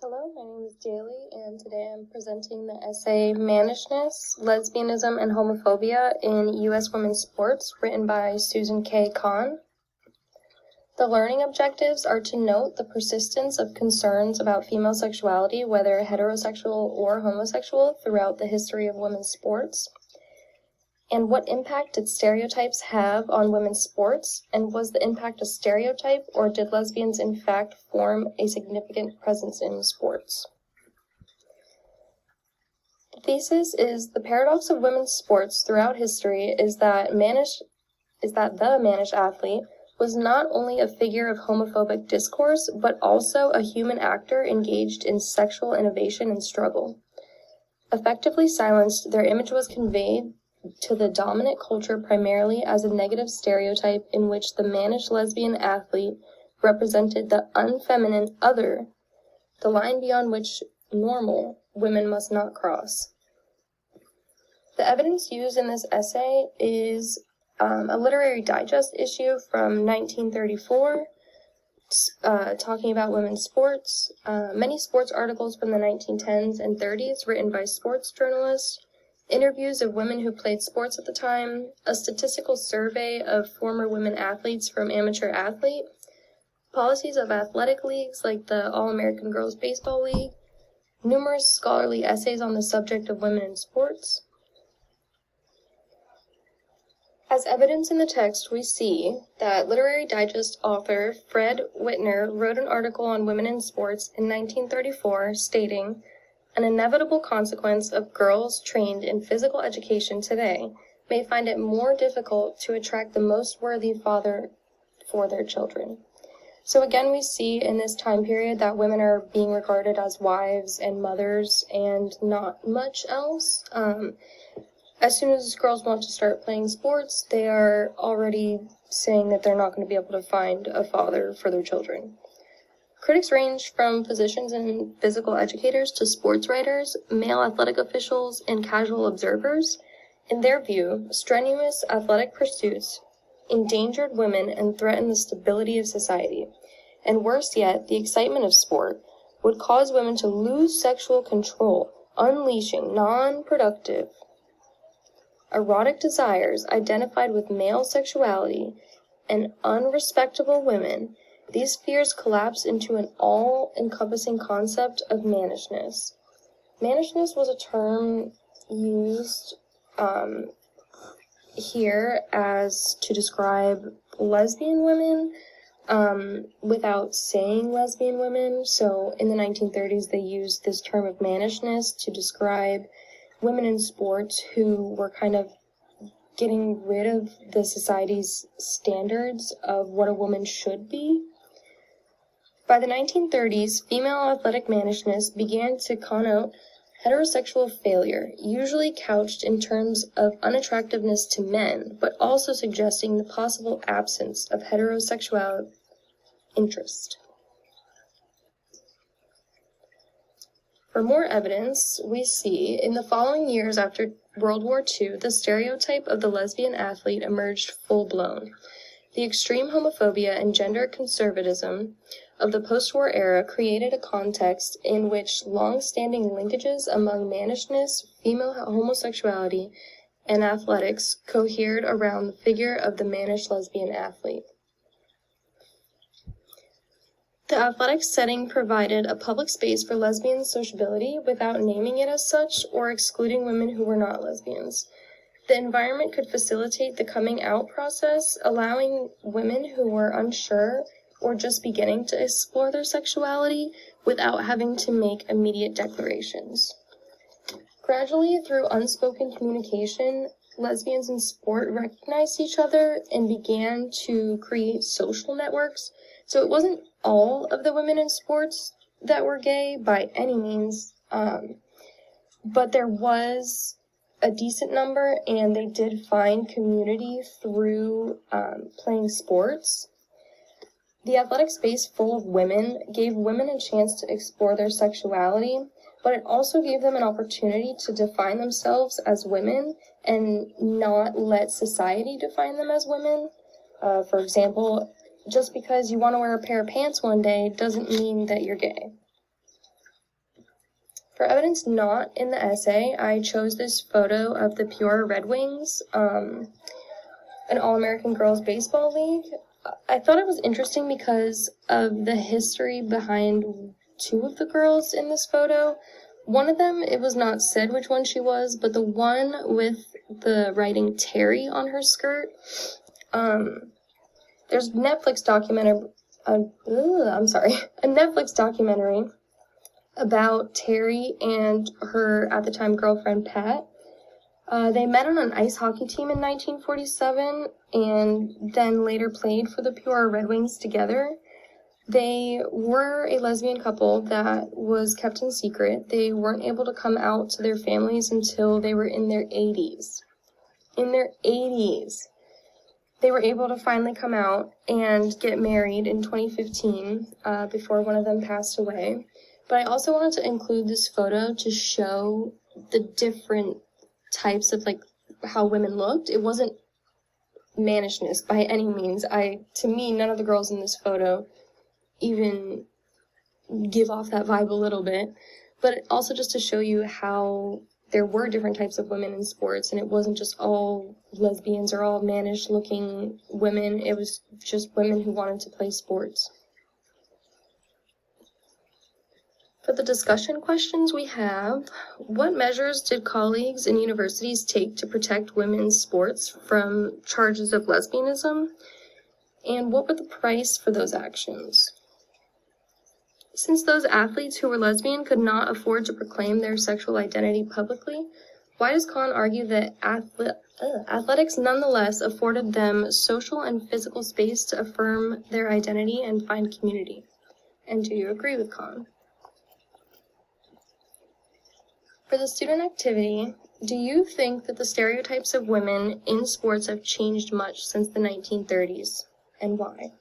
Hello, my name is Daly, and today I'm presenting the essay Mannishness, Lesbianism, and Homophobia in U.S. Women's Sports, written by Susan K. Cahn. The learning objectives are to note the persistence of concerns about female sexuality, whether heterosexual or homosexual, throughout the history of women's sports, and what impact did stereotypes have on women's sports, and was the impact a stereotype, or did lesbians in fact form a significant presence in sports? The thesis is the paradox of women's sports throughout history is that the mannish athlete was not only a figure of homophobic discourse, but also a human actor engaged in sexual innovation and struggle. Effectively silenced, their image was conveyed to the dominant culture primarily as a negative stereotype in which the mannish lesbian athlete represented the unfeminine other, the line beyond which normal women must not cross. The evidence used in this essay is a Literary Digest issue from 1934, talking about women's sports, many sports articles from the 1910s and 30s written by sports journalists, interviews of women who played sports at the time, a statistical survey of former women athletes from Amateur Athlete, policies of athletic leagues like the All-American Girls Baseball League, numerous scholarly essays on the subject of women in sports. As evidence in the text, we see that Literary Digest author Fred Whitner wrote an article on women in sports in 1934 stating, "An inevitable consequence of girls trained in physical education today may find it more difficult to attract the most worthy father for their children." So again, we see in this time period that women are being regarded as wives and mothers and not much else. As soon as girls want to start playing sports, they are already saying that they're not going to be able to find a father for their children. Critics range from physicians and physical educators to sports writers, male athletic officials, and casual observers. In their view, strenuous athletic pursuits endangered women and threatened the stability of society. And worse yet, the excitement of sport would cause women to lose sexual control, unleashing non-productive, erotic desires identified with male sexuality and unrespectable women. These fears collapse into an all-encompassing concept of mannishness. Mannishness was a term used here as to describe lesbian women without saying lesbian women. So in the 1930s, they used this term of mannishness to describe women in sports who were kind of getting rid of the society's standards of what a woman should be. By the 1930s, female athletic mannishness began to connote heterosexual failure, usually couched in terms of unattractiveness to men, but also suggesting the possible absence of heterosexual interest. For more evidence, we see in the following years after World War II, the stereotype of the lesbian athlete emerged full-blown. The extreme homophobia and gender conservatism of the post-war era created a context in which long-standing linkages among mannishness, female homosexuality, and athletics cohered around the figure of the mannish lesbian athlete. The athletics setting provided a public space for lesbian sociability without naming it as such or excluding women who were not lesbians. The environment could facilitate the coming out process, allowing women who were unsure or just beginning to explore their sexuality without having to make immediate declarations. Gradually, through unspoken communication, lesbians in sport recognized each other and began to create social networks. So it wasn't all of the women in sports that were gay by any means, but there was a decent number, and they did find community through playing sports. The athletic space full of women gave women a chance to explore their sexuality, but it also gave them an opportunity to define themselves as women and not let society define them as women. For example, just because you want to wear a pair of pants one day doesn't mean that you're gay. For evidence not in the essay, I chose this photo of the Peoria Red Wings, an All-American Girls Baseball League. I thought it was interesting because of the history behind two of the girls in this photo. One of them, it was not said which one she was, but the one with the writing Terry on her skirt, there's a Netflix documentary about Terry and her, at the time, girlfriend Pat. They met on an ice hockey team in 1947 and then later played for the Peoria Red Wings together. They were a lesbian couple that was kept in secret. They weren't able to come out to their families until they were in their 80s. In their 80s. They were able to finally come out and get married in 2015, before one of them passed away. But I also wanted to include this photo to show the different types of, how women looked. It wasn't mannishness by any means. To me, none of the girls in this photo even give off that vibe a little bit. But also just to show you how there were different types of women in sports, and it wasn't just all lesbians or all mannish-looking women. It was just women who wanted to play sports. For the discussion questions we have, what measures did colleagues in universities take to protect women's sports from charges of lesbianism? And what were the price for those actions? Since those athletes who were lesbian could not afford to proclaim their sexual identity publicly, why does Cahn argue that athletics nonetheless afforded them social and physical space to affirm their identity and find community? And do you agree with Cahn? For the student activity, do you think that the stereotypes of women in sports have changed much since the 1930s, and why?